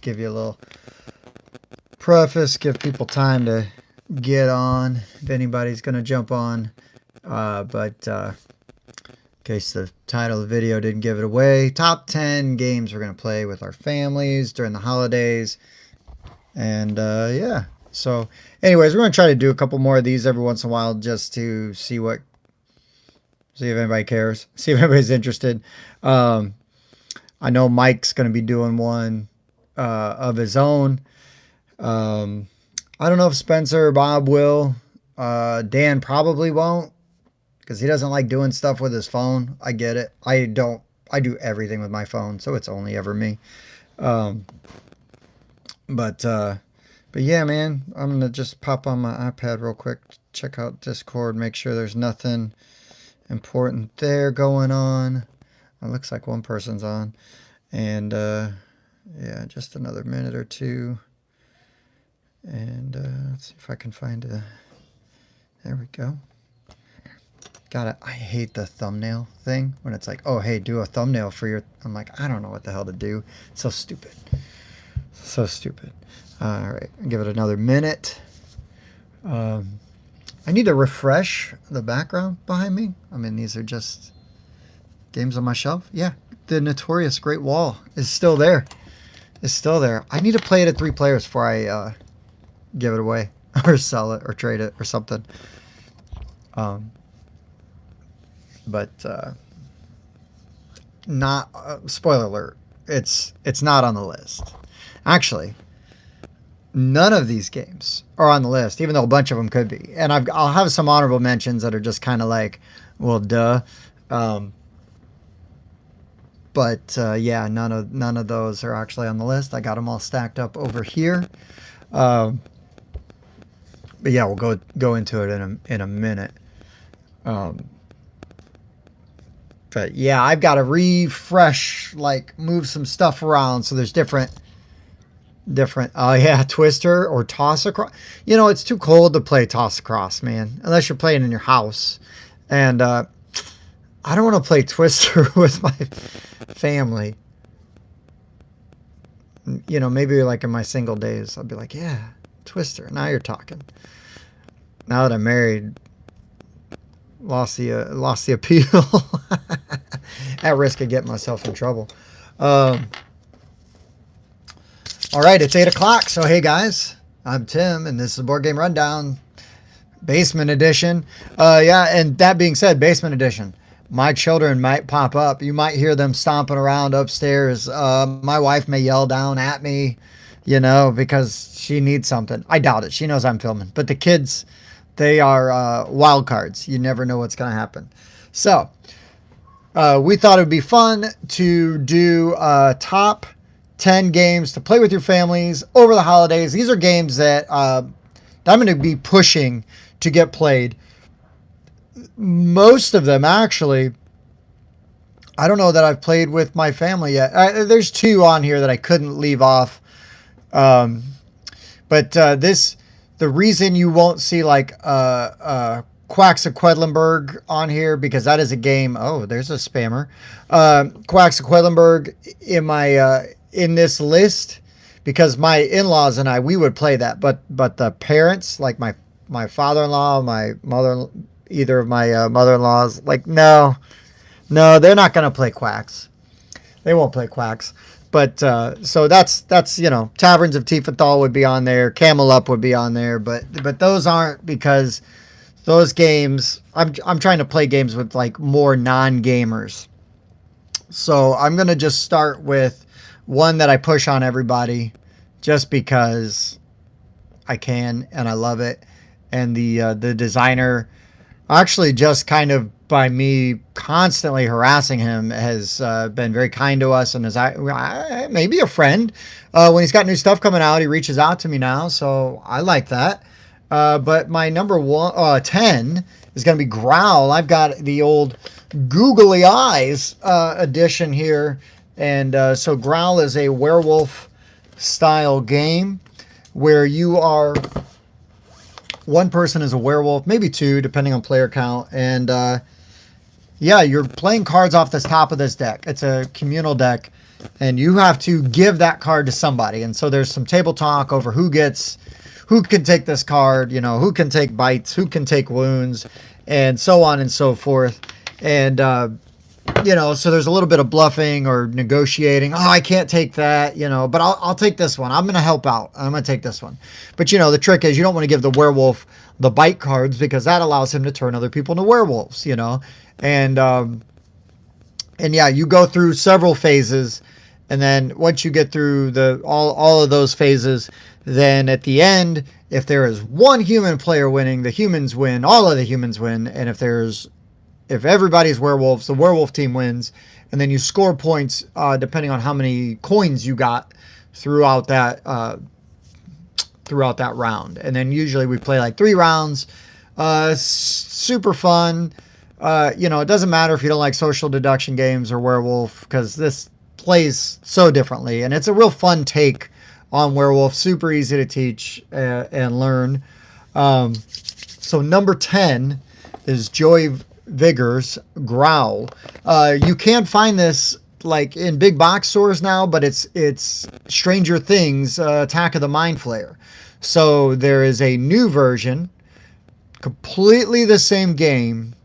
give you a little preface, give people time to get on if anybody's going to jump on. But in case the title of the video didn't give it away, top 10 games we're going to play with our families during the holidays. And yeah, so anyways, we're going to try to do a couple more of these every once in a while just to see if anybody cares, see if anybody's interested. I know Mike's going to be doing one of his own. I don't know if Spencer or Bob will. Dan probably won't because he doesn't like doing stuff with his phone. I get it. I do everything with my phone, so it's only ever me. But yeah, man, I'm going to just pop on my iPad real quick, check out Discord, make sure there's nothing important there going on. It looks like one person's on. And yeah, just another minute or two. And let's see if I can find a... There we go. I hate the thumbnail thing when it's like, oh, hey, do a thumbnail for your... I'm like, I don't know what the hell to do. It's so stupid. So stupid. All right, give it another minute. I need to refresh the background behind me. I mean, these are just games on my shelf. Yeah, the notorious Great Wall is still there. It's still there. I need to play it at 3 players before I give it away or sell it or trade it or something. But not spoiler alert. It's not on the list. Actually, none of these games are on the list, even though a bunch of them could be. And I'll have some honorable mentions that are just kind of like, well, duh. But yeah, none of those are actually on the list. I got them all stacked up over here. But yeah, we'll go into it in a minute. But yeah, I've got to refresh, like move some stuff around so there's different. Oh yeah, Twister or Toss Across. You know, it's too cold to play Toss Across, man, unless you're playing in your house. And I don't want to play Twister with my family. You know, maybe like in my single days, I'll be like, yeah, Twister. Now you're talking. Now that I'm married, lost the appeal. At risk of getting myself in trouble. All right, it's 8 o'clock. So hey guys, I'm Tim, and this is Board Game Rundown, Basement Edition. Yeah, and that being said, Basement Edition. My children might pop up. You might hear them stomping around upstairs. My wife may yell down at me, you know, because she needs something. I doubt it. She knows I'm filming. But the kids, they are wild cards. You never know what's going to happen. So we thought it would be fun to do top 10 games to play with your families over the holidays. These are games that I'm going to be pushing to get played. Most of them, actually, I don't know that I've played with my family yet. There's 2 on here that I couldn't leave off. But the reason you won't see like Quacks of Quedlinburg on here, because that is a game. Oh, there's a spammer. Quacks of Quedlinburg in this list, because my in-laws and we would play that, but the parents, like my father-in-law, my mother, either of my mother-in-laws, like no, they're not going to play Quacks. They won't play Quacks. But so that's you know, Taverns of Tiefenthal would be on there, Camel Up would be on there, but those aren't, because those games, I'm trying to play games with like more non-gamers. So I'm going to just start with one that I push on everybody just because I can and I love it. And the designer, actually just kind of by me constantly harassing him, has been very kind to us, and is maybe a friend. When he's got new stuff coming out, he reaches out to me now, so I like that. But my number 10 is going to be Growl. I've got the old Googly Eyes edition here. And so Growl is a werewolf style game where you are... One person is a werewolf, maybe 2, depending on player count. And yeah, you're playing cards off the top of this deck. It's a communal deck. and you have to give that card to somebody. And so there's some table talk over who can take this card, who can take bites, who can take wounds, and so on and so forth. And so there's a little bit of bluffing or negotiating. Oh, I can't take that, but I'll take this one. I'm going to help out. I'm going to take this one. But, the trick is you don't want to give the werewolf the bite cards because that allows him to turn other people into werewolves, And yeah, you go through several phases. And then once you get through all of those phases, then at the end, if there is one human player winning, the humans win. All of the humans win. And if everybody's werewolves, the werewolf team wins, and then you score points depending on how many coins you got throughout that round. And then usually we play like 3 rounds. Super fun. It doesn't matter if you don't like social deduction games or werewolf because this plays so differently, and it's a real fun take on werewolf. Super easy to teach and learn. So number 10 is Joey Vigor's Growl. You can find this like in big box stores now, but it's Stranger Things Attack of the Mind Flayer. So there is a new version, completely the same game,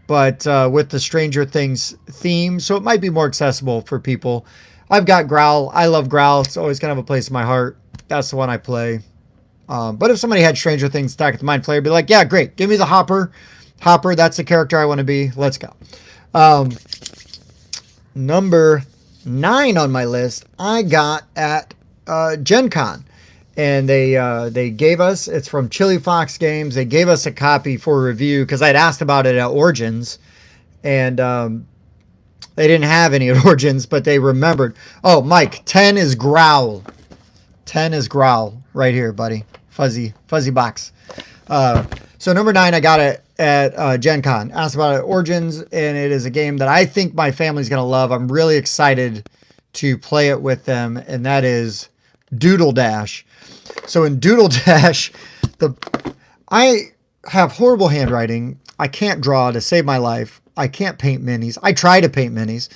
but with the Stranger Things theme, so it might be more accessible for people. I've got Growl. I love Growl. It's always kind of a place in my heart. That's the one I play. But if somebody had Stranger Things Attack of the Mind Flayer, I'd be like, yeah, great. Give me the Hopper. Hopper, that's the character I want to be. Let's go. Number 9 on my list, I got at Gen Con. And they gave us, it's from Chili Fox Games. They gave us a copy for review because I'd asked about it at Origins. And they didn't have any at Origins, but they remembered. Oh, Mike, 10 is Growl. 10 is Growl right here, buddy. Fuzzy box. So number 9, I got it at Gen Con. Asked about it at Origins, and it is a game that I think my family's going to love. I'm really excited to play it with them, and that is Doodle Dash. So in Doodle Dash, I have horrible handwriting. I can't draw to save my life. I can't paint minis. I try to paint minis.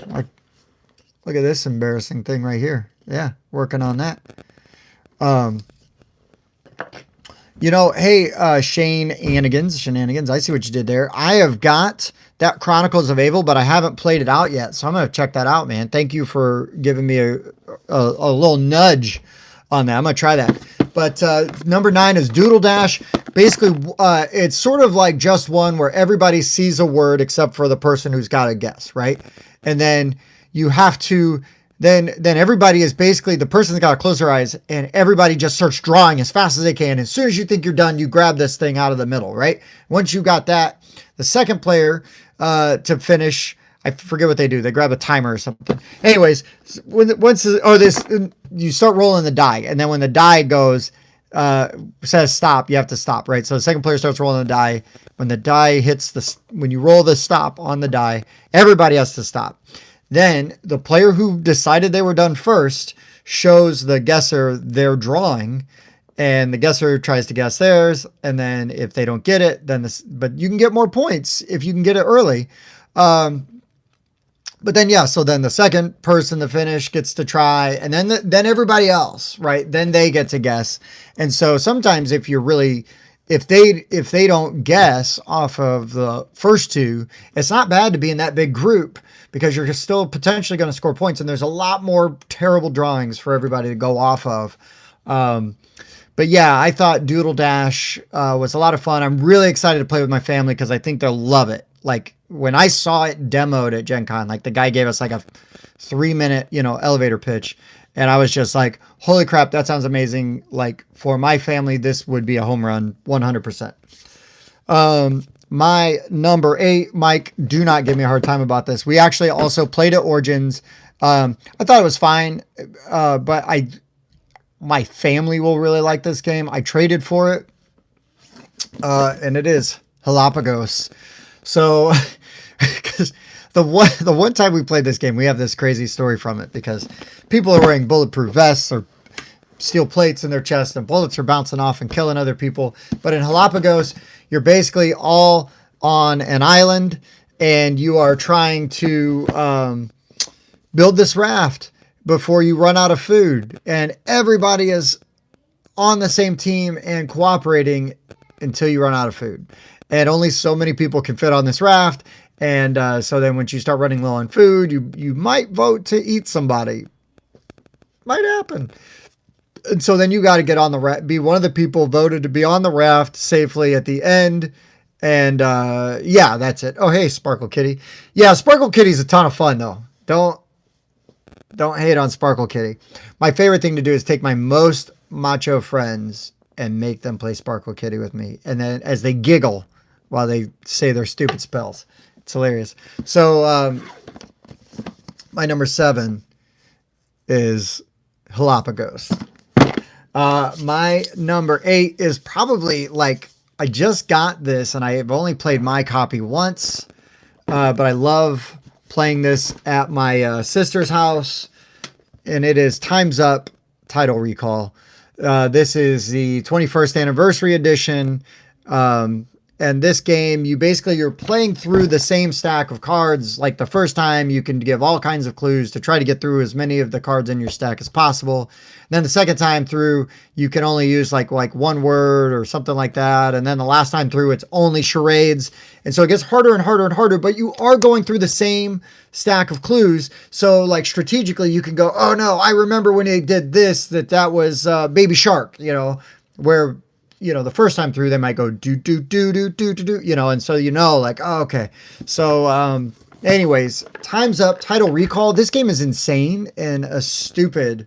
Look at this embarrassing thing right here. Yeah, working on that. Hey, Shenanigans, I see what you did there. I have got that Chronicles of Evil, but I haven't played it out yet, so I'm going to check that out, man. Thank you for giving me a little nudge on that. I'm going to try that. But number 9 is Doodle Dash. Basically, it's sort of like Just One where everybody sees a word except for the person who's got to guess, right? And then you have to... Then everybody is basically, the person's got to close their eyes and everybody just starts drawing as fast as they can. As soon as you think you're done, you grab this thing out of the middle, right? Once you got that, the second player to finish, I forget what they do. They grab a timer or something. Anyways, you start rolling the die. And then when the die goes, says stop, you have to stop, right? So the second player starts rolling the die. When the die hits when you roll the stop on the die, everybody has to stop. Then the player who decided they were done first shows the guesser their drawing, and the guesser tries to guess theirs. And then if they don't get it, but you can get more points if you can get it early. But then, so then the second person to finish gets to try, and then everybody else, right? Then they get to guess. And so sometimes if they don't guess off of the first two, it's not bad to be in that big group because you're still potentially going to score points. And there's a lot more terrible drawings for everybody to go off of. But yeah, I thought Doodle Dash was a lot of fun. I'm really excited to play with my family because I think they'll love it. Like when I saw it demoed at Gen Con, like the guy gave us like a 3-minute, elevator pitch. And I was just like, holy crap, that sounds amazing. Like for my family, this would be a home run, 100%. My number 8, Mike, do not give me a hard time about this. We actually also played at Origins. I thought it was fine, but my family will really like this game. I traded for it, and it is Galapagos. So, because the one time we played this game, we have this crazy story from it because people are wearing bulletproof vests or steel plates in their chest and bullets are bouncing off and killing other people. But in Galapagos, you're basically all on an island and you are trying to build this raft before you run out of food. And everybody is on the same team and cooperating until you run out of food. And only so many people can fit on this raft. And so then once you start running low on food, you might vote to eat somebody. Might happen. And so then you got to get on the raft, be one of the people voted to be on the raft safely at the end. And yeah, that's it. Oh, hey, Sparkle Kitty. Yeah, Sparkle Kitty's a ton of fun, though. Don't hate on Sparkle Kitty. My favorite thing to do is take my most macho friends and make them play Sparkle Kitty with me. And then as they giggle while they say their stupid spells. It's hilarious. So my number 7 is Galapagos. My number 8 is probably like, I just got this and I have only played my copy once, but I love playing this at my sister's house, and it is Time's Up Title Recall. This is the 21st anniversary edition. And this game, you're playing through the same stack of cards. Like the first time, you can give all kinds of clues to try to get through as many of the cards in your stack as possible. And then the second time through, you can only use like one word or something like that. And then the last time through, it's only charades. And so it gets harder and harder and harder, but you are going through the same stack of clues. So like strategically, you can go, oh no, I remember when they did this, that was Baby Shark, where the first time through, they might go do, and so like, oh, okay. So, anyways, Time's Up Title Recall. This game is insane and a stupid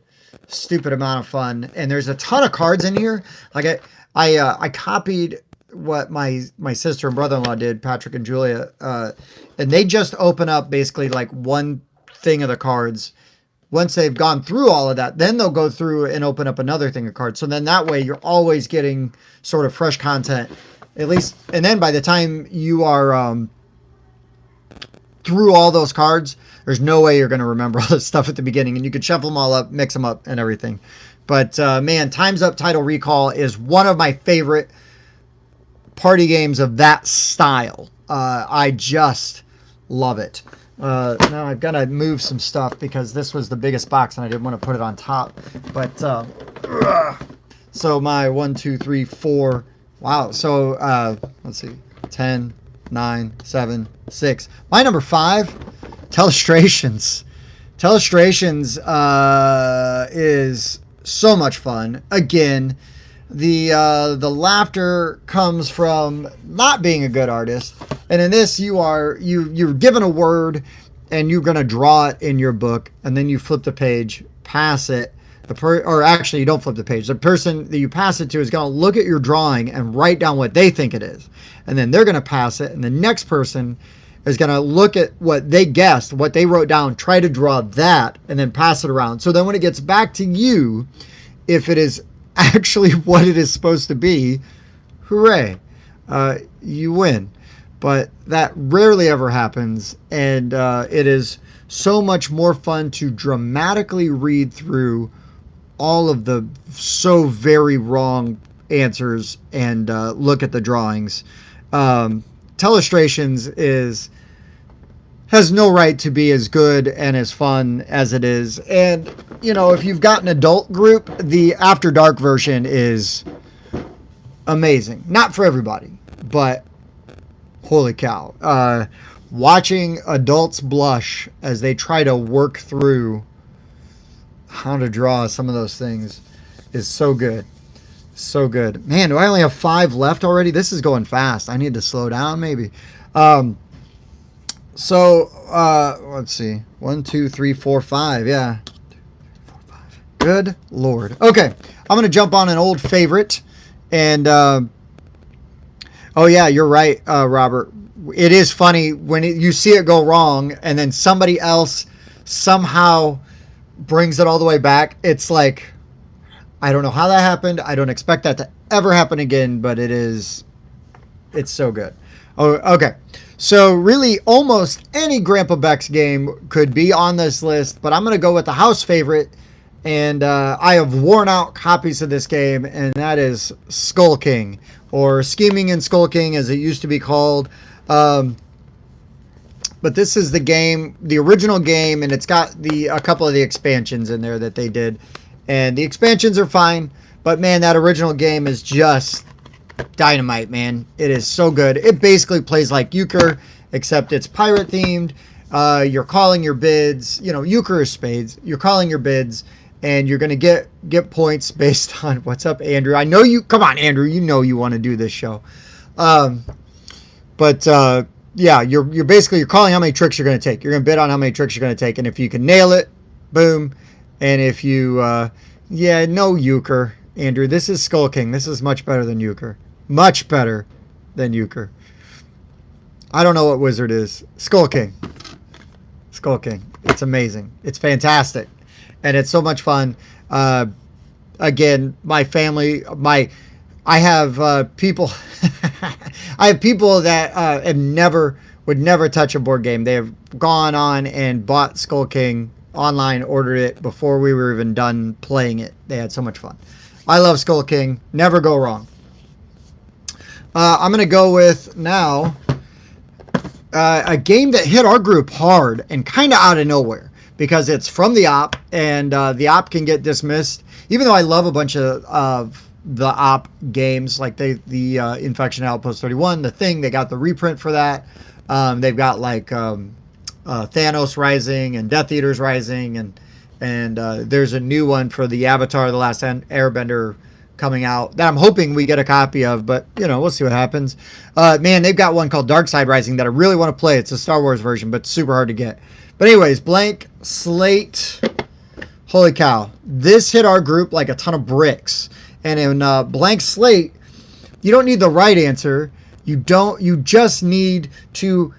amount of fun. And there's a ton of cards in here. Like I copied what my sister and brother-in-law did, Patrick and Julia, and they just open up basically like one thing of the cards. Once they've gone through all of that, then they'll go through and open up another thing of cards. So then that way you're always getting sort of fresh content, at least. And then by the time you are through all those cards, there's no way you're going to remember all this stuff at the beginning. And you could shuffle them all up, mix them up and everything. But man, Time's Up Title Recall is one of my favorite party games of that style. I just love it. Now I've got to move some stuff because this was the biggest box and I didn't want to put it on top. But so my 1, 2, 3, 4. Wow. So let's see. 10, 9, 7, 6. My number 5, Telestrations. Telestrations is so much fun. Again, the laughter comes from not being a good artist. And in this, you're given a word and you're going to draw it in your book, and then you flip the page, pass it. Or actually, you don't flip the page. The person that you pass it to is going to look at your drawing and write down what they think it is. And then they're going to pass it, and the next person is going to look at what they guessed, what they wrote down, try to draw that, and then pass it around. So then when it gets back to you, if it is actually what it is supposed to be, hooray, you win. But that rarely ever happens, and it is so much more fun to dramatically read through all of the so very wrong answers and look at the drawings. Telestrations has no right to be as good and as fun as it is. And, if you've got an adult group, the After Dark version is amazing. Not for everybody, but holy cow. Watching adults blush as they try to work through how to draw some of those things is so good. So good. Man, do I only have 5 left already? This is going fast. I need to slow down maybe. So let's see. 1, 2, 3, 4, 5. Yeah. 2, 3, 4, 5. Good Lord. Okay. I'm going to jump on an old favorite. And, oh yeah, you're right, Robert. It is funny when you see it go wrong and then somebody else somehow brings it all the way back. It's like, I don't know how that happened. I don't expect that to ever happen again, but it's so good. Oh, okay. So really almost any Grandpa Beck's game could be on this list, but I'm going to go with the house favorite. And I have worn out copies of this game, and that is Skull King, or Scheming and Skull King as it used to be called. But this is the game, the original game, and it's got a couple of the expansions in there that they did. And the expansions are fine, but man, that original game is just dynamite, man. It is so good. It basically plays like Euchre, except it's pirate themed. You're calling your bids. You know, Euchre is spades. You're calling your bids, and you're gonna get points based on what's up, Andrew. I know you. Come on, Andrew. You know you want to do this show, yeah, you're basically calling how many tricks you're gonna take. You're gonna bid on how many tricks you're gonna take, and if you can nail it, boom. And if you, no Euchre, Andrew. This is Skull King. This is much better than Euchre. Much better than Euchre. I don't know what wizard is. Skull King. Skull King. It's amazing. It's fantastic. And it's so much fun. Again, my family, I have people, I have people that would never touch a board game. They have gone on and bought Skull King online, ordered it before we were even done playing it. They had so much fun. I love Skull King. Never go wrong. I'm going to go with now a game that hit our group hard and kind of out of nowhere because it's from the op, and the op can get dismissed. Even though I love a bunch of the op games, like the Infection Outpost 31, The Thing, they got the reprint for that. They've got like Thanos Rising and Death Eaters Rising, and there's a new one for the Avatar: The Last Airbender coming out that I'm hoping we get a copy of, but we'll see what happens. Man, they've got one called Dark Side Rising that I really want to play. It's a Star Wars version, but super hard to get. But anyways, Blank Slate. Holy cow. This hit our group like a ton of bricks. And in Blank Slate, you don't need the right answer. You just need to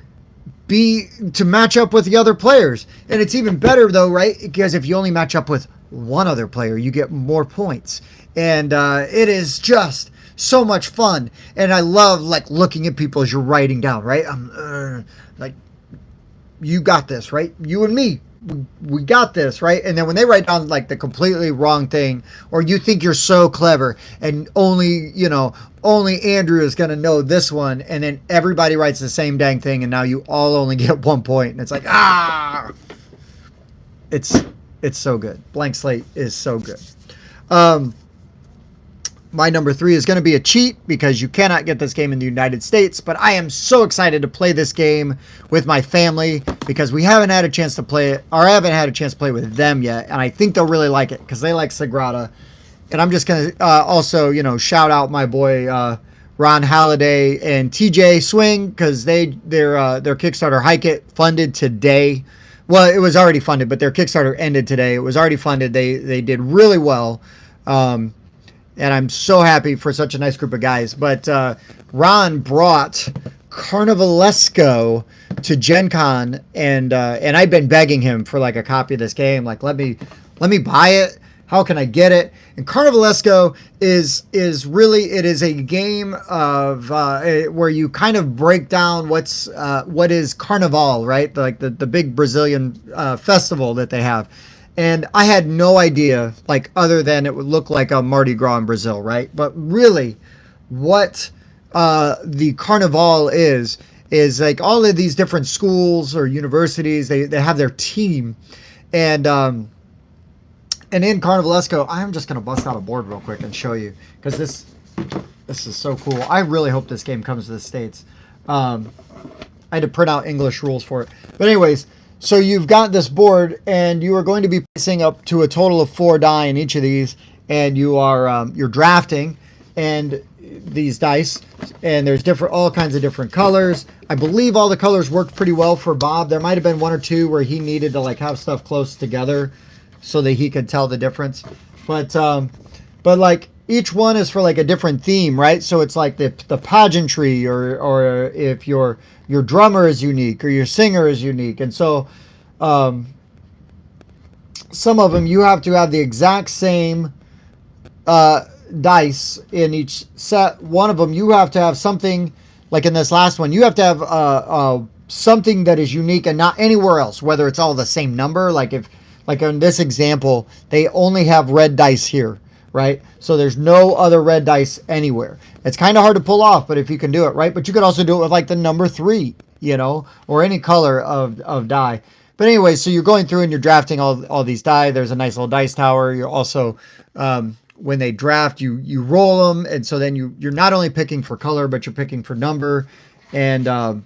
match up with the other players. And it's even better though, right? Because if you only match up with one other player, you get more points. And it is just so much fun. And I love like looking at people as you're writing down, right? Like, you got this, right? You and me, we got this, right? And then when they write down like the completely wrong thing, or you think you're so clever and only Andrew is going to know this one, and then everybody writes the same dang thing, and now you all only get 1 point, and it's like, it's so good. Blank Slate is so good. My number 3 is going to be a cheat because you cannot get this game in the United States, but I am so excited to play this game with my family because we haven't had a chance to play it, or I haven't had a chance to play with them yet, and I think they'll really like it because they like Sagrada. And I'm just going to also, shout out my boy Ron Halliday and TJ Swing because their Kickstarter Hike It funded today. Well, it was already funded, but their Kickstarter ended today. It was already funded. They did really well. And I'm so happy for such a nice group of guys. But Ron brought Carnivalesco to Gen Con, and I've been begging him for like a copy of this game. Like, let me buy it. How can I get it? And Carnivalesco is really, it is a game of where you kind of break down what is Carnival, right? Like the big Brazilian festival that they have. And I had no idea, like, other than it would look like a Mardi Gras in Brazil, right? But really, what the Carnival is like all of these different schools or universities, they have their team. And in Carnivalesco, I'm just going to bust out a board real quick and show you, because this is so cool. I really hope this game comes to the States. I had to print out English rules for it. But anyways, so you've got this board, and you are going to be placing up to a total of 4 die in each of these, and you're drafting and these dice, and there's all kinds of different colors. I believe all the colors worked pretty well for Bob. There might have been 1 or 2 where he needed to like have stuff close together so that he could tell the difference. But like each one is for like a different theme, right? So it's like the pageantry, or if your drummer is unique or your singer is unique. And so some of them you have to have the exact same dice in each set. One of them you have to have something, like in this last one, you have to have something that is unique and not anywhere else, whether it's all the same number. Like in this example, they only have red dice here, right? So there's no other red dice anywhere. It's kind of hard to pull off, but if you can do it, right? But you could also do it with like the number 3, or any color of die. But anyway, so you're going through and you're drafting all these die. There's a nice little dice tower. You're also, when they draft, you roll them. And so then you're not only picking for color, but you're picking for number. And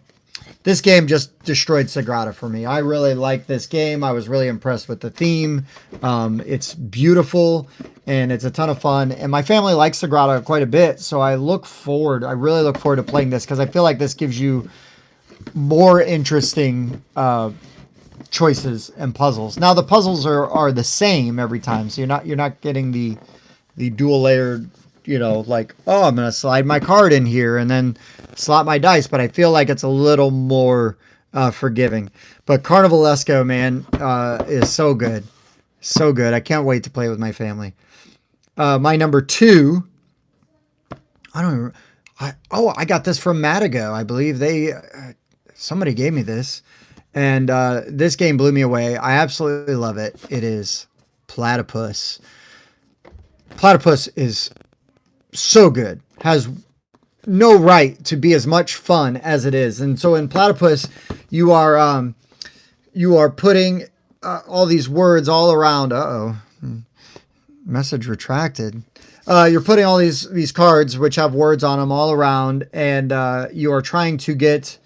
this game just destroyed Sagrada for me. I really like this game. I was really impressed with the theme. It's beautiful and it's a ton of fun. And my family likes Sagrada quite a bit. So I really look forward to playing this because I feel like this gives you more interesting choices and puzzles. Now the puzzles are the same every time. So you're not getting the dual layered, like, oh, I'm going to slide my card in here and then slot my dice. But I feel like it's a little more forgiving. But Carnivalesco, man, is so good. So good. I can't wait to play with my family. My number 2, I don't remember. I got this from Matago. I believe somebody gave me this. And this game blew me away. I absolutely love it. It is Platypus. Platypus is so good. Has no right to be as much fun as it is. And so in Platypus, you are putting all these words all around. Message retracted. You're putting all these cards which have words on them all around, and you are trying to get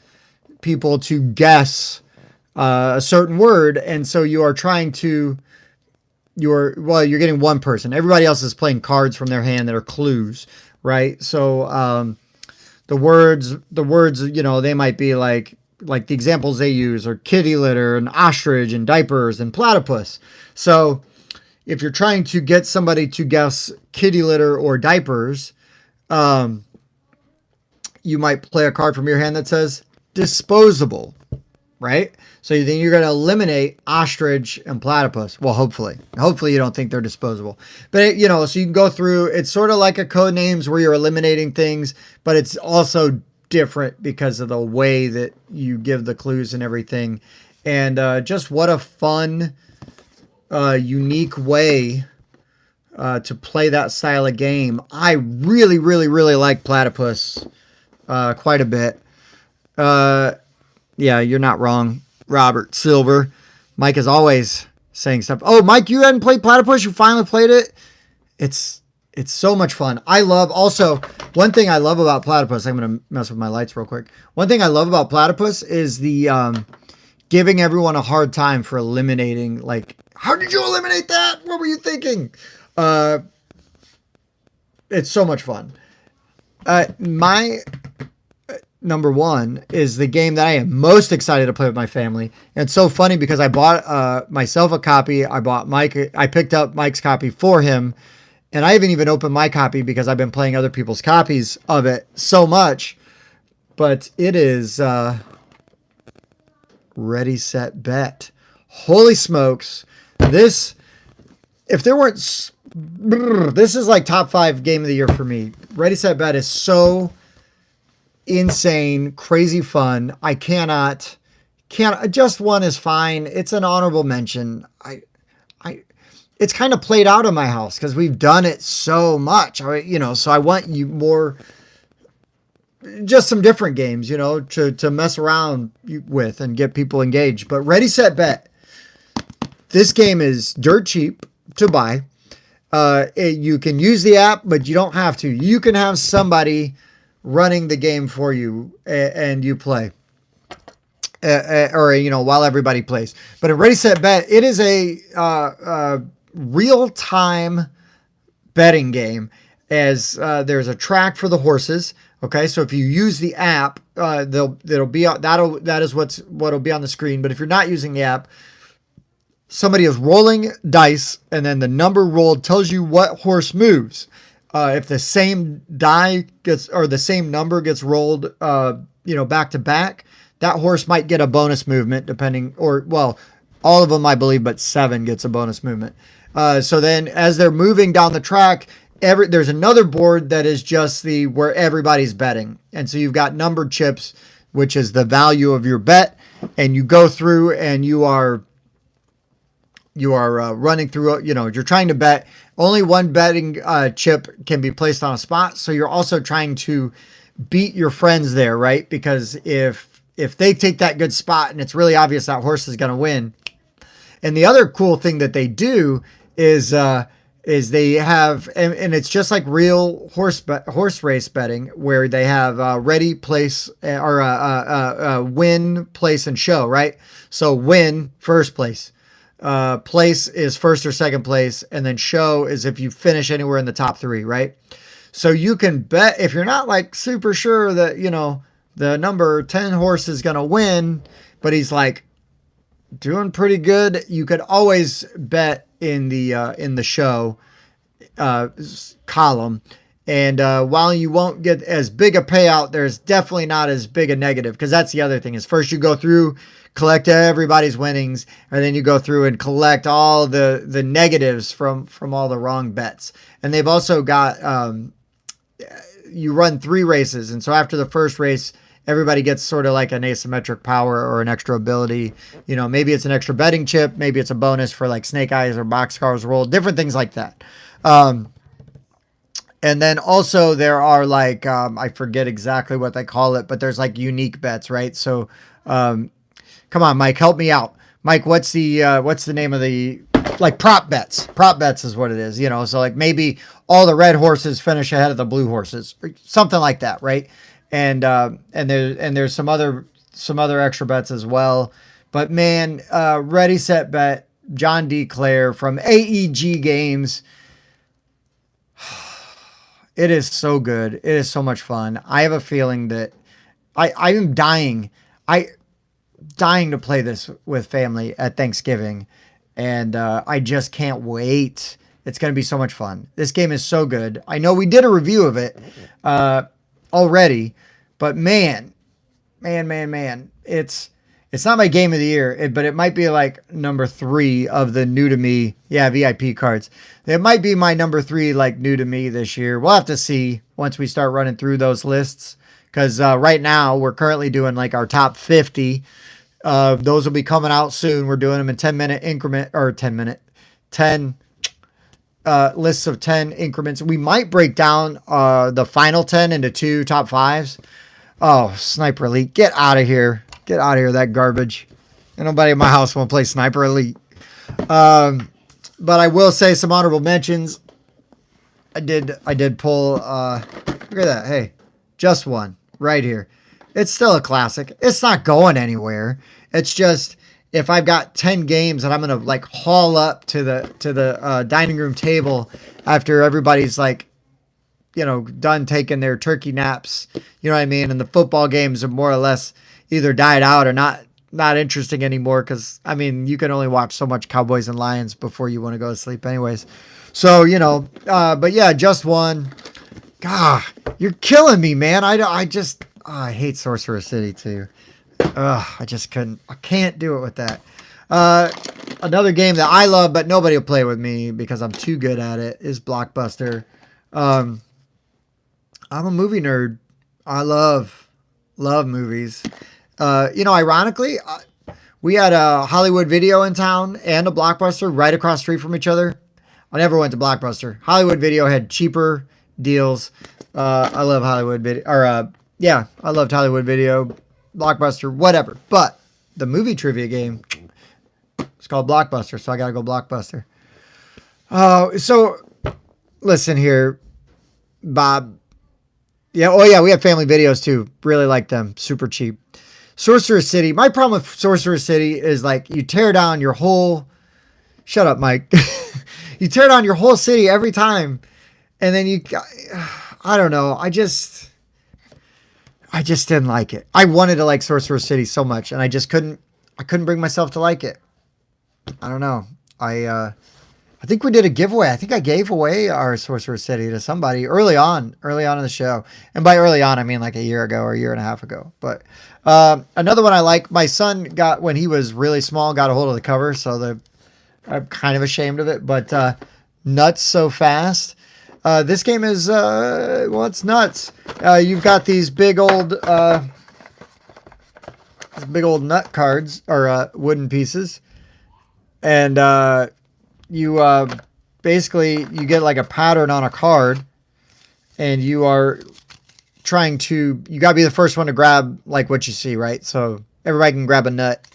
people to guess a certain word. And so you are trying to you're getting one person. Everybody else is playing cards from their hand that are clues, right? So the words, they might be like the examples they use are kitty litter and ostrich and diapers and platypus. So if you're trying to get somebody to guess kitty litter or diapers, you might play a card from your hand that says disposable, right? So then you're going to eliminate ostrich and platypus. Well, hopefully you don't think they're disposable, but so you can go through. It's sort of like a code names where you're eliminating things, but it's also different because of the way that you give the clues and everything. And just what a fun, unique way to play that style of game. I really, really, really like Platypus quite a bit. Yeah, you're not wrong, Robert Silver. Mike is always saying stuff. Oh, Mike, you hadn't played Platypus? You finally played it? It's so much fun. Also, one thing I love about Platypus, I'm going to mess with my lights real quick. One thing I love about Platypus is the giving everyone a hard time for eliminating, like, how did you eliminate that? What were you thinking? It's so much fun. My number 1 is the game that I am most excited to play with my family. And it's so funny because I bought myself a copy. I picked up Mike's copy for him. And I haven't even opened my copy because I've been playing other people's copies of it so much. But it is Ready, Set, Bet. Holy smokes. This is like top 5 game of the year for me. Ready, Set, Bet is so insane, crazy fun. I can't, just one is fine. It's an honorable mention. It's kind of played out in my house because we've done it so much, so I want you more, just some different games, to mess around with and get people engaged. But Ready, Set, Bet. This game is dirt cheap to buy. You can use the app, but you don't have to. You can have somebody running the game for you and you play. While everybody plays. But in Ready, Set, Bet, it is a real-time betting game, as there's a track for the horses. Okay, so if you use the app, what'll be on the screen. But if you're not using the app, somebody is rolling dice, and then the number rolled tells you what horse moves. If the same the same number gets rolled, back to back, that horse might get a bonus movement all of them, I believe, but 7 gets a bonus movement. So then as they're moving down the track, there's another board that is just where everybody's betting. And so you've got numbered chips, which is the value of your bet. And you go through and you are running through, you're trying to bet. Only one betting chip can be placed on a spot. So you're also trying to beat your friends there, right? Because if if they take that good spot and it's really obvious that horse is going to win. And the other cool thing that they do is they have, and it's just like real horse race betting, where they have ready, place, or win, place, and show, right? So win, first place. Place is first or second place, and then show is if you finish anywhere in the top 3, right? So you can bet, if you're not like super sure that, you know, the number 10 horse is going to win, but he's like doing pretty good, you could always bet in the show column. And while you won't get as big a payout, there's definitely not as big a negative, because that's the other thing is first you go through, collect everybody's winnings, and then you go through and collect all the negatives from all the wrong bets. And they've also got you run 3 races, and so after the first race, everybody gets sort of like an asymmetric power or an extra ability. You know, maybe it's an extra betting chip, maybe it's a bonus for like snake eyes or boxcars roll, different things like that. And then also there are like, I forget exactly what they call it, but there's like unique bets, right? So, come on, Mike, help me out. Mike, what's the name of the, like prop bets? Prop bets is what it is, you know? So like maybe all the red horses finish ahead of the blue horses, or something like that, right? And there's some other extra bets as well. But man, Ready Set Bet, John D. Clare from AEG Games. It is so good. It is so much fun. I have a feeling that I'm dying to play this with family at Thanksgiving, and I just can't wait. It's going to be so much fun. This game is so good. I know we did a review of it already, but man, it's not my game of the year, but it might be like number 3 of the new to me. Yeah, VIP cards. It might be my number 3, like new to me this year. We'll have to see once we start running through those lists. Cause right now we're currently doing like our top 50. Those will be coming out soon. We're doing them in 10-minute increment or 10 lists of 10 increments. We might break down the final 10 into 2 top 5s. Oh, Sniper Elite, get out of here. Get out of here, that garbage. And nobody in my house won't play Sniper Elite. But I will say some honorable mentions. I did pull, look at that. Hey, Just One right here. It's still a classic. It's not going anywhere. It's just, if I've got 10 games and I'm going to like haul up to the dining room table after everybody's like, you know, done taking their turkey naps, you know what I mean? And the football games are more or less either died out or not interesting anymore. Cause I mean, you can only watch so much Cowboys and Lions before you want to go to sleep anyways. So, you know, but yeah, Just One. God, you're killing me, man. I hate Sorcerer City too. I can't do it with that. Another game that I love, but nobody will play with me because I'm too good at it, is Blockbuster. I'm a movie nerd. I love movies. You know, ironically, we had a Hollywood Video in town and a Blockbuster right across the street from each other. I never went to Blockbuster. Hollywood Video had cheaper deals. I love Hollywood Video. I loved Hollywood Video, Blockbuster, whatever. But the movie trivia game, it's called Blockbuster, so I gotta go Blockbuster. So listen here, Bob. Yeah, oh yeah, we have family videos too. Really like them. Super cheap. Sorcerer City. My problem with Sorcerer City is like you tear down your whole... Shut up, Mike. You tear down your whole city every time. And then I don't know. I just didn't like it. I wanted to like Sorcerer City so much, and I couldn't bring myself to like it. I don't know. I think we did a giveaway. I think I gave away our Sorcerer City to somebody early on in the show. And by early on, I mean like a year ago or a year and a half ago. But another one I like, my son got, when he was really small, got a hold of the cover. So I'm kind of ashamed of it, but Nuts So Fast. This game is, it's nuts. You've got these big old nut cards or wooden pieces. And you basically, you get like a pattern on a card, and you are trying to, you got to be the first one to grab like what you see, right? So everybody can grab a nut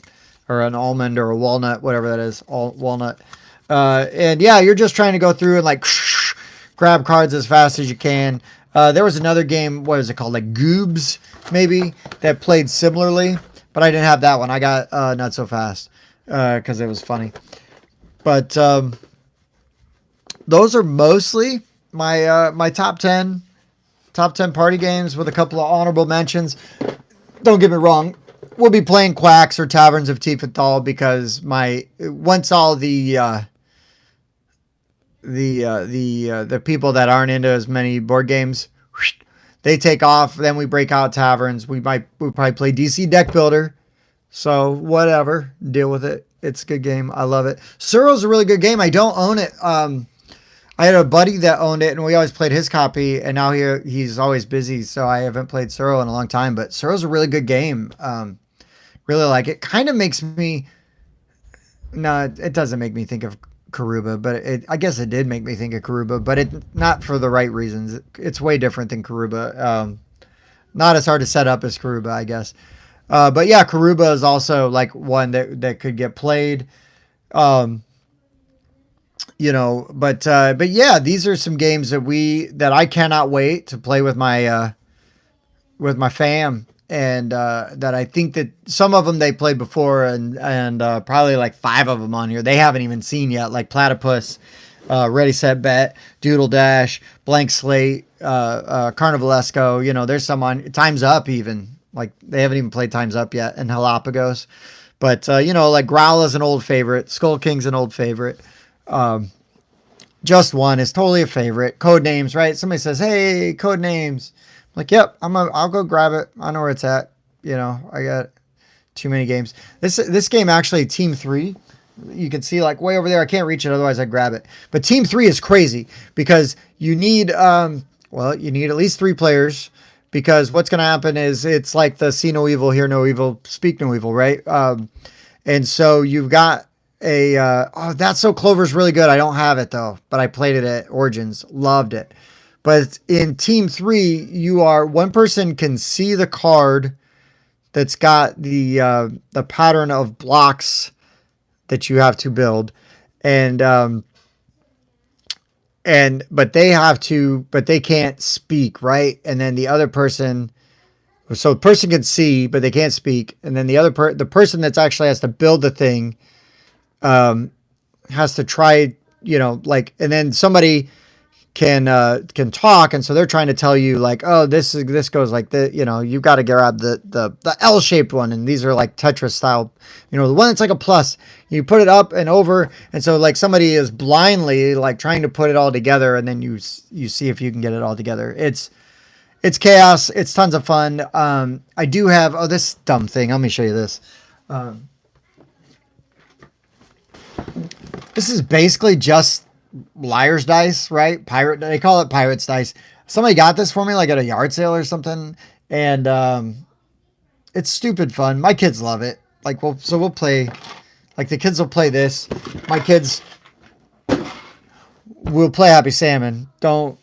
or an almond or a walnut, whatever that is, walnut. And yeah, you're just trying to go through and like grab cards as fast as you can. There was another game, what is it called? Like Goobs, maybe, that played similarly, but I didn't have that one. I got Not So Fast because it was funny. But those are mostly my top 10 party games with a couple of honorable mentions. Don't get me wrong, we'll be playing Quacks or Taverns of Tiefenthal because once all the people that aren't into as many board games, they take off. Then we break out Taverns. We'll probably play DC Deck Builder. So whatever, deal with it. It's a good game. I love it. Suro's a really good game. I don't own it. I had a buddy that owned it, and we always played his copy. And now he's always busy, so I haven't played Suro in a long time. But Suro's a really good game. Really like it. Kind of makes me. No, it doesn't make me think of Karuba, but I guess it did make me think of Karuba, but not for the right reasons. It's way different than Karuba. Not as hard to set up as Karuba, I guess. But yeah, Karuba is also like one that could get played. But yeah, these are some games that I cannot wait to play with my fam. And that I think that some of them they played before, and probably like 5 of them on here they haven't even seen yet, like Platypus, Ready Set Bet, Doodle Dash, Blank Slate, Carnivalesco. There's some on Time's Up even. Like they haven't even played Time's Up yet, and Galapagos. But like Growl is an old favorite, Skull King's an old favorite. Just One is totally a favorite. Code Names, right? Somebody says, "Hey, Code Names." Like, yep, I'll go grab it. I know where it's at. I got too many games. This game actually, Team 3, you can see like way over there. I can't reach it, otherwise I'd grab it. But Team 3 is crazy because you need you need at least 3 players, because what's going to happen is it's like the see no evil, hear no evil, speak no evil, right? And so you've got That's So Clover's really good. I don't have it though, but I played it at Origins, loved it. But in Team 3, one person can see the card that's got the pattern of blocks that you have to build, but they can't speak, right? And then the other person, so the person can see, but they can't speak, and then the person that's actually has to build the thing, has to try, and then somebody can talk, and so they're trying to tell you like, oh, this goes like the, you've got to grab the L-shaped one, and these are like Tetris style, the one that's like a plus, you put it up and over, and so like somebody is blindly like trying to put it all together, and then you see if you can get it all together. It's chaos. It's tons of fun. I do have this dumb thing. Let me show you this. This is basically just Liar's Dice, right? They call it Pirate's Dice. Somebody got this for me like at a yard sale or something, and it's stupid fun. My kids love it. Like, we'll play, like the kids will play this. My kids will play Happy Salmon. Don't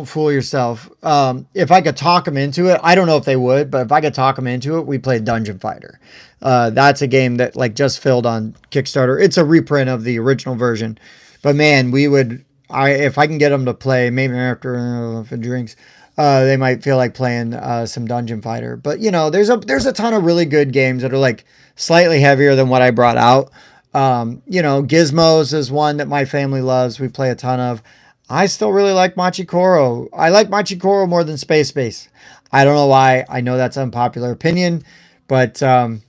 fool yourself. If I could talk them into it, I don't know if they would, but if I could talk them into it, we play Dungeon Fighter. That's a game that like just filled on Kickstarter. It's a reprint of the original version. But man, if I can get them to play, maybe after if it drinks, they might feel like playing some Dungeon Fighter. But there's a ton of really good games that are like slightly heavier than what I brought out. Gizmos is one that my family loves. We play a ton of. I still really like Machikoro. I like Machikoro more than Space Base. I don't know why. I know that's an unpopular opinion, but I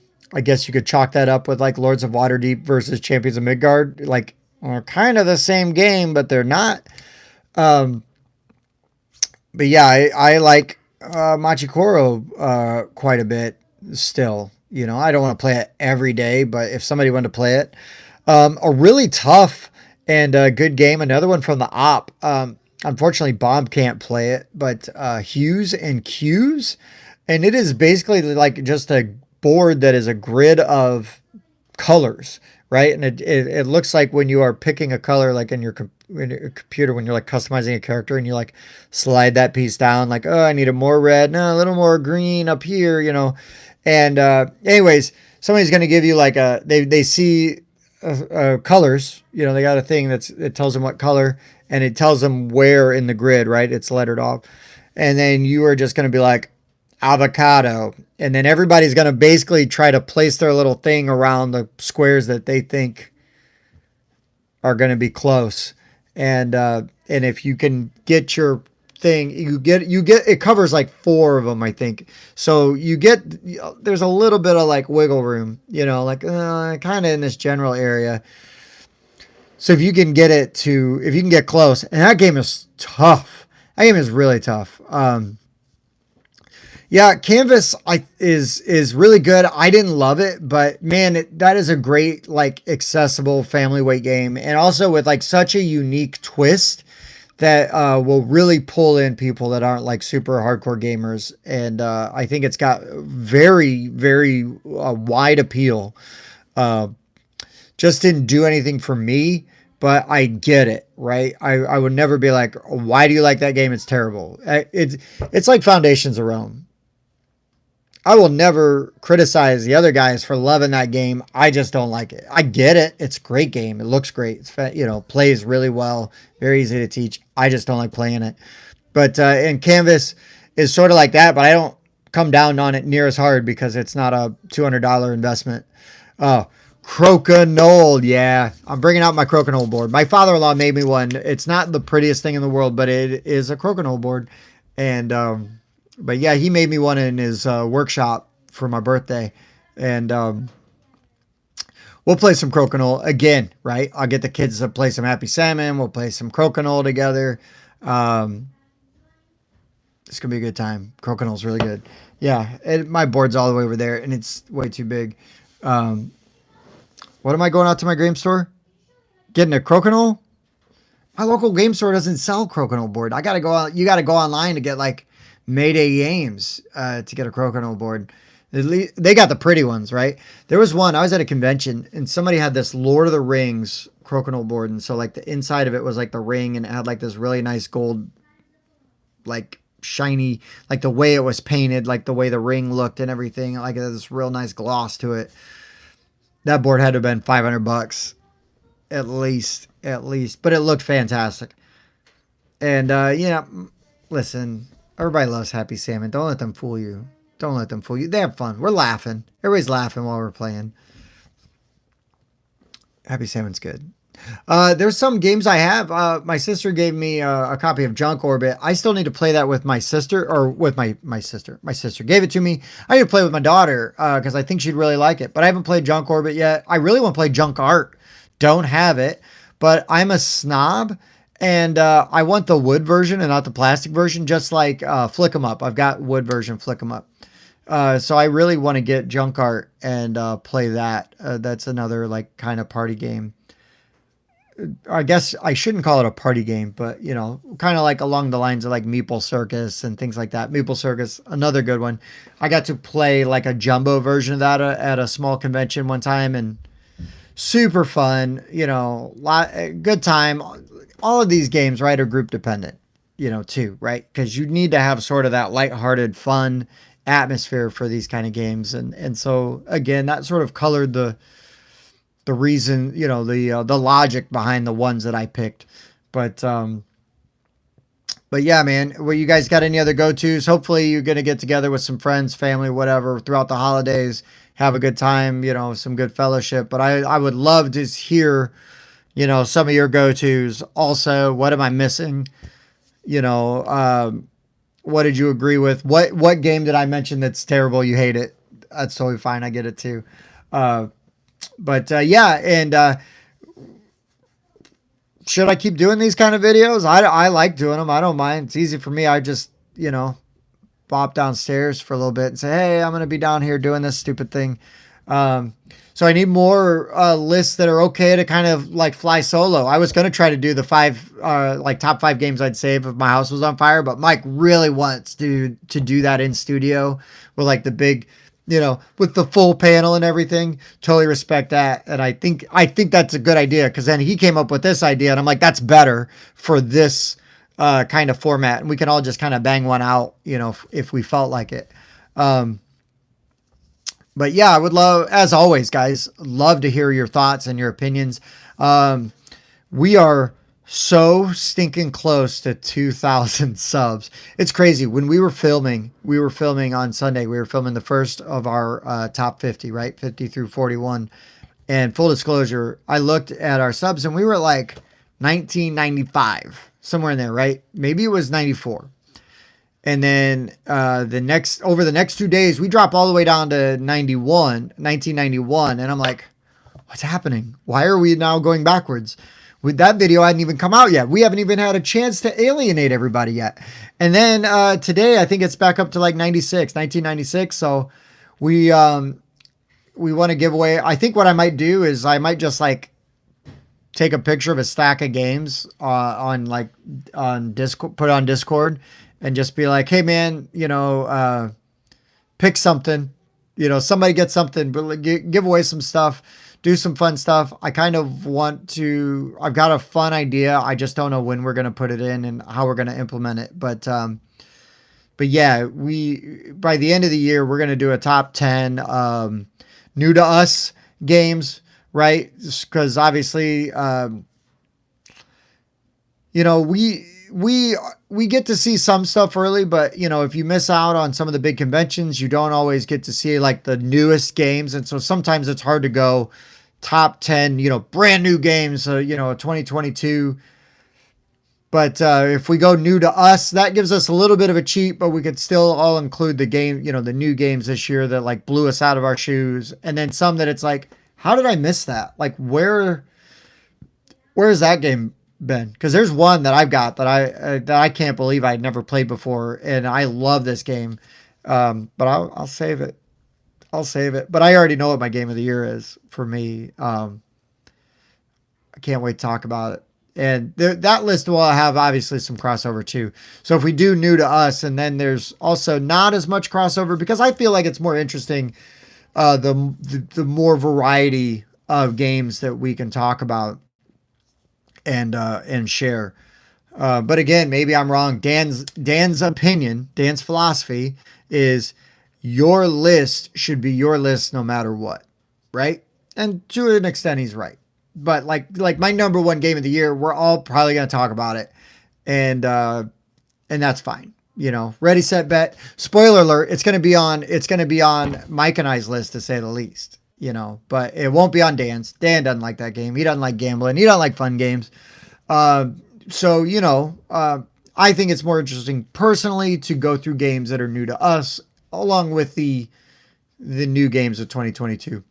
guess you could chalk that up with like Lords of Waterdeep versus Champions of Midgard. Like, are kind of the same game, but they're not. But yeah, I like Machikoro quite a bit still. I don't want to play it every day, but if somebody wanted to play it, a really tough and good game. Another one from the Op. Unfortunately, Bob can't play it, but Hues and Cues, and it is basically like just a board that is a grid of colors, right? And it looks like when you are picking a color, like in your computer, when you're like customizing a character and you like slide that piece down, like, oh, I need a more red, no, a little more green up here, you know. And anyways, somebody's going to give you like they see colors, you know, they got a thing it tells them what color and it tells them where in the grid, right? It's lettered off. And then you are just going to be like, avocado. And then everybody's going to basically try to place their little thing around the squares that they think are going to be close. And if you can get your thing, you get it covers like 4 of them, I think. So you get there's a little bit of like wiggle room, you know, like kind of in this general area. So if you can get close, and that game is tough. That game is really tough. Yeah, Canvas is really good. I didn't love it, but man, that is a great like accessible family weight game, and also with like such a unique twist that will really pull in people that aren't like super hardcore gamers. And I think it's got very very wide appeal. Uh, just didn't do anything for me, but I get it, right? I would never be like, why do you like that game? It's terrible. It's like Foundations of Rome. I will never criticize the other guys for loving that game. I just don't like it. I get it. It's a great game. It looks great. It's, you know, plays really well. Very easy to teach. I just don't like playing it. But and Canvas is sort of like that, but I don't come down on it near as hard because it's not a $200 investment. Oh, Crokinole. Yeah, I'm bringing out my Crokinole board. My father-in-law made me one. It's not the prettiest thing in the world, but it is a Crokinole board. And but yeah, he made me one in his workshop for my birthday, and we'll play some Crokinole again, right? I'll get the kids to play some Happy Salmon. We'll play some Crokinole together. It's gonna be a good time. Crokinole's really good. Yeah, my board's all the way over there, and it's way too big. What am I going out to my game store? Getting a Crokinole? My local game store doesn't sell Crokinole board. I gotta go out. You gotta go online to get like Mayday Games to get a Crokinole board. They got the pretty ones, right? There was one, I was at a convention, and somebody had this Lord of the Rings Crokinole board, and so like the inside of it was like the ring, and it had like this really nice gold, like shiny, like the way it was painted, like the way the ring looked and everything, like it had this real nice gloss to it. That board had to have been $500 at least, but it looked fantastic. And yeah, listen, everybody loves Happy Salmon. Don't let them fool you. Don't let them fool you. They have fun. We're laughing. Everybody's laughing while we're playing. Happy Salmon's good. There's some games I have. My sister gave me a copy of Junk Orbit. I still need to play that with my sister, or with my sister. My sister gave it to me. I need to play with my daughter because I think she'd really like it. But I haven't played Junk Orbit yet. I really want to play Junk Art. Don't have it. But I'm a snob. And I want the wood version and not the plastic version, just like Flick 'em Up. I've got wood version Flick 'em Up. So I really want to get Junk Art and play that. That's another like kind of party game. I guess I shouldn't call it a party game, but you know, kind of like along the lines of like Meeple Circus and things like that. Meeple Circus, another good one. I got to play like a jumbo version of that at a small convention one time, and super fun. You know, good time. All of these games, right, are group dependent. You know, too, right? Because you need to have sort of that lighthearted, fun atmosphere for these kind of games, and so again, that sort of colored the reason, you know, the logic behind the ones that I picked. But yeah, man, well, you guys got any other go-tos? Hopefully you're going to get together with some friends, family, whatever, throughout the holidays, have a good time, you know, some good fellowship. But I would love to hear, you know, some of your go-tos. Also, what am I missing? You know, what did you agree with? What game did I mention that's terrible? You hate it. That's totally fine. I get it too. But yeah, and should I keep doing these kind of videos? I like doing them. I don't mind. It's easy for me. I just, you know, bop downstairs for a little bit and say, hey, I'm going to be down here doing this stupid thing. So I need more lists that are okay to kind of like fly solo. I was going to try to do the top 5 games I'd save if my house was on fire, but Mike really wants to do that in studio with like the big with the full panel and everything. Totally respect that. And I think that's a good idea, because then he came up with this idea and I'm like, that's better for this kind of format. And we can all just kind of bang one out, if we felt like it. But yeah, I would love, as always, guys, love to hear your thoughts and your opinions. We are so stinking close to 2,000 subs. It's crazy. When we were filming on Sunday. We were filming the first of our top 50, right? 50 through 41. And full disclosure, I looked at our subs and we were like 1995, somewhere in there, right? Maybe it was 94. And then over the next 2 days, we drop all the way down to 1991. And I'm like, what's happening? Why are we now going backwards? With that video hadn't even come out yet. We haven't even had a chance to alienate everybody yet. And then today, I think it's back up to like 1996. So we want to give away. I think what I might do is I might just like take a picture of a stack of games on Discord, put it on Discord, and just be like, hey man, pick something, somebody get something, but give away some stuff, do some fun stuff. I kind of I've got a fun idea. I just don't know when we're going to put it in and how we're going to implement it. But yeah, by the end of the year, we're going to do a top 10 new to us games, right? Because obviously, we get to see some stuff early, but if you miss out on some of the big conventions, you don't always get to see like the newest games. And so sometimes it's hard to go top 10, brand new games, 2022. But if we go new to us, that gives us a little bit of a cheat, but we could still all include the game, the new games this year that like blew us out of our shoes. And then some that it's like, how did I miss that? Like where is that game been? Because there's one that I've got that I can't believe I'd never played before, and I love this game. But I'll save it. But I already know what my game of the year is for me. I can't wait to talk about it. And that list will have obviously some crossover too. So if we do new to us, and then there's also not as much crossover, because I feel like it's more interesting, the more variety of games that we can talk about and share. But again, maybe I'm wrong. Dan's opinion, Dan's philosophy is your list should be your list no matter what, right? And to an extent, he's right. But like my number one game of the year, we're all probably going to talk about it, and that's fine. Ready, set, bet. Spoiler alert: it's going to be on Mike and I's list, to say the least. But it won't be on Dan's. Dan doesn't like that game. He doesn't like gambling. He doesn't like fun games. So I think it's more interesting personally to go through games that are new to us, along with the new games of 2022.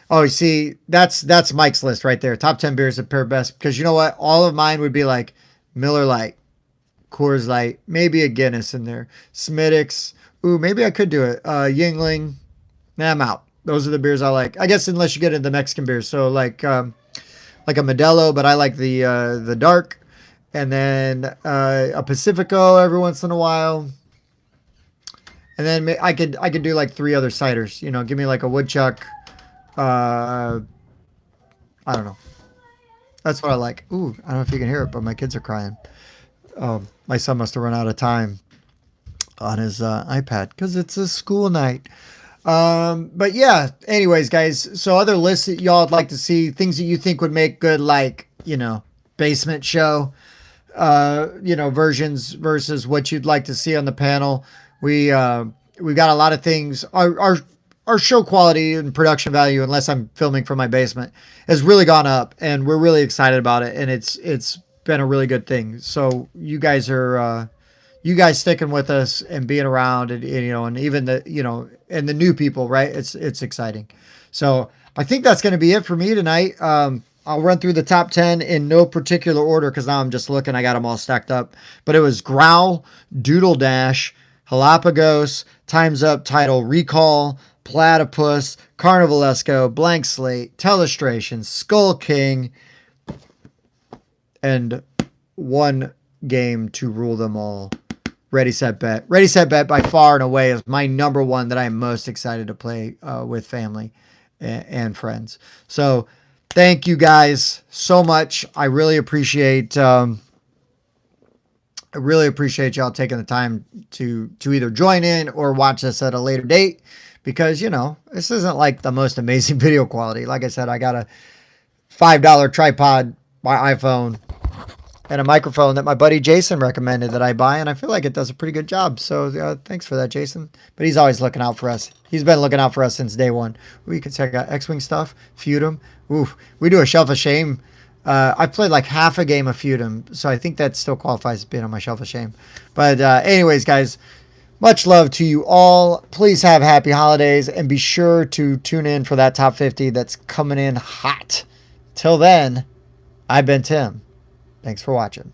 Oh, you see, that's Mike's list right there. Top 10 beers that pair best. Because you know what? All of mine would be like Miller Lite, Coors Light, maybe a Guinness in there, Smittix. Ooh, maybe I could do it. Yingling. Nah, I'm out. Those are the beers I like. I guess unless you get into the Mexican beers. So like a Modelo, but I like the dark. And then a Pacifico every once in a while. And then I could do like 3 other ciders. Give me like a Woodchuck. I don't know. That's what I like. Ooh, I don't know if you can hear it, but my kids are crying. My son must have run out of time on his iPad because it's a school night. But yeah, anyways, guys, so other lists that y'all would like to see, things that you think would make good, like, basement show, versions versus what you'd like to see on the panel. We've got a lot of things. Our show quality and production value, unless I'm filming from my basement, has really gone up, and we're really excited about it. And it's been a really good thing. So you guys sticking with us and being around, and and even and the new people, right? It's exciting. So I think that's going to be it for me tonight. I'll run through the top 10 in no particular order, because now I'm just looking. I got them all stacked up. But it was Growl, Doodle Dash, Galapagos, Time's Up, Title, Recall, Platypus, Carnivalesco, Blank Slate, Telestration, Skull King, and one game to rule them all, Ready, Set, Bet. Ready, Set, Bet by far and away is my number one that I am most excited to play with family and friends. So thank you guys so much. I really appreciate y'all taking the time to either join in or watch this at a later date, because, you know, this isn't like the most amazing video quality. Like I said, I got a $5 tripod, my iPhone, and a microphone that my buddy Jason recommended that I buy, and I feel like it does a pretty good job. So thanks for that, Jason. But he's always looking out for us. He's been looking out for us since day one. We can check out X-Wing stuff, Feudum. Ooh, we do a Shelf of Shame. I played like half a game of Feudum, so I think that still qualifies as being on my Shelf of Shame. But anyways, guys, much love to you all. Please have happy holidays, and be sure to tune in for that top 50 that's coming in hot. Till then, I've been Tim. Thanks for watching.